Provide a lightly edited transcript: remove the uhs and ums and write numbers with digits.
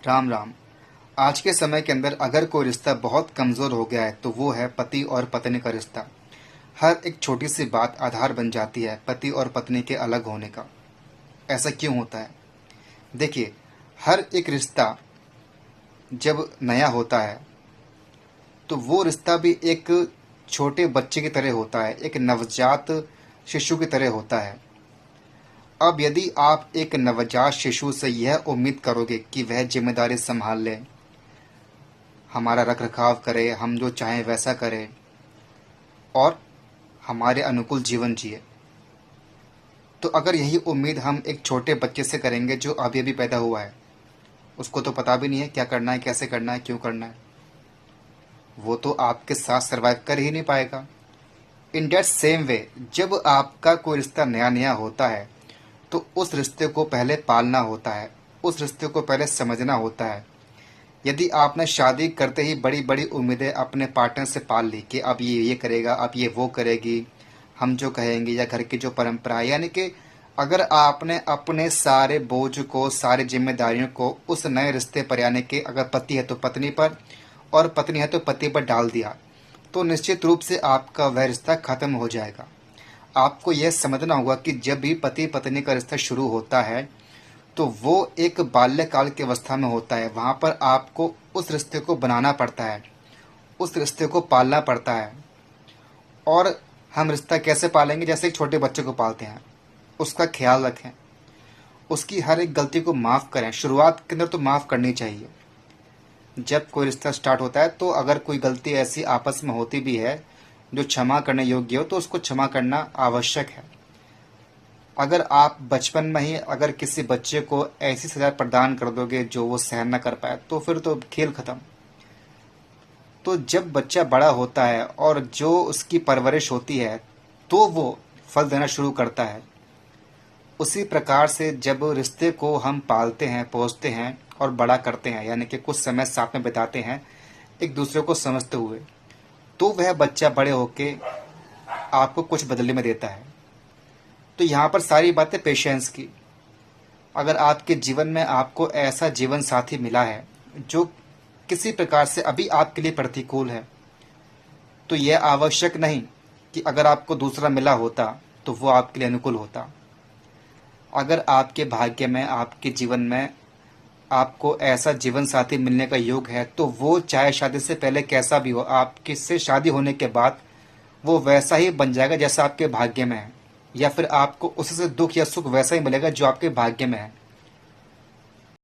राम राम। आज के समय के अंदर अगर कोई रिश्ता बहुत कमज़ोर हो गया है तो वो है पति और पत्नी का रिश्ता। हर एक छोटी सी बात आधार बन जाती है पति और पत्नी के अलग होने का। ऐसा क्यों होता है? देखिए, हर एक रिश्ता जब नया होता है तो वो रिश्ता भी एक छोटे बच्चे की तरह होता है, एक नवजात शिशु की तरह होता है। अब यदि आप एक नवजात शिशु से यह उम्मीद करोगे कि वह जिम्मेदारी संभाल ले, हमारा रख रखाव करे, हम जो चाहें वैसा करे और हमारे अनुकूल जीवन जिए, तो अगर यही उम्मीद हम एक छोटे बच्चे से करेंगे जो अभी अभी पैदा हुआ है, उसको तो पता भी नहीं है क्या करना है, कैसे करना है, क्यों करना है, वो तो आपके साथ सर्वाइव कर ही नहीं पाएगा। इन डेट सेम वे, जब आपका कोई रिश्ता नया नया होता है तो उस रिश्ते को पहले पालना होता है, उस रिश्ते को पहले समझना होता है। यदि आपने शादी करते ही बड़ी बड़ी उम्मीदें अपने पार्टनर से पाल ली कि अब ये करेगा, अब ये वो करेगी, हम जो कहेंगे, या घर की जो परंपरा है, यानी कि अगर आपने अपने सारे बोझ को, सारी जिम्मेदारियों को उस नए रिश्ते पर, यानी कि अगर पति है तो पत्नी पर और पत्नी है तो पति पर डाल दिया, तो निश्चित रूप से आपका वह रिश्ता खत्म हो जाएगा। आपको यह समझना होगा कि जब भी पति पत्नी का रिश्ता शुरू होता है तो वो एक बाल्यकाल की अवस्था में होता है। वहाँ पर आपको उस रिश्ते को बनाना पड़ता है, उस रिश्ते को पालना पड़ता है। और हम रिश्ता कैसे पालेंगे? जैसे एक छोटे बच्चे को पालते हैं, उसका ख्याल रखें, उसकी हर एक गलती को माफ़ करें। शुरुआत के अंदर तो माफ़ करनी चाहिए। जब कोई रिश्ता स्टार्ट होता है तो अगर कोई गलती ऐसी आपस में होती भी है जो क्षमा करने योग्य हो तो उसको क्षमा करना आवश्यक है। अगर आप बचपन में ही अगर किसी बच्चे को ऐसी सजा प्रदान कर दोगे जो वो सहन न कर पाए तो फिर तो खेल खत्म। तो जब बच्चा बड़ा होता है और जो उसकी परवरिश होती है तो वो फल देना शुरू करता है। उसी प्रकार से जब रिश्ते को हम पालते हैं, पोसते हैं और बड़ा करते हैं, यानी कि कुछ समय साथ में बिताते हैं एक दूसरे को समझते हुए, तो वह बच्चा बड़े होके आपको कुछ बदले में देता है। तो यहाँ पर सारी बातें पेशेंस की। अगर आपके जीवन में आपको ऐसा जीवन साथी मिला है जो किसी प्रकार से अभी आपके लिए प्रतिकूल है, तो यह आवश्यक नहीं कि अगर आपको दूसरा मिला होता तो वो आपके लिए अनुकूल होता। अगर आपके भाग्य में, आपके जीवन में आपको ऐसा जीवन साथी मिलने का योग है तो वो चाहे शादी से पहले कैसा भी हो, आपके से शादी होने के बाद वो वैसा ही बन जाएगा जैसा आपके भाग्य में है, या फिर आपको उससे दुख या सुख वैसा ही मिलेगा जो आपके भाग्य में है।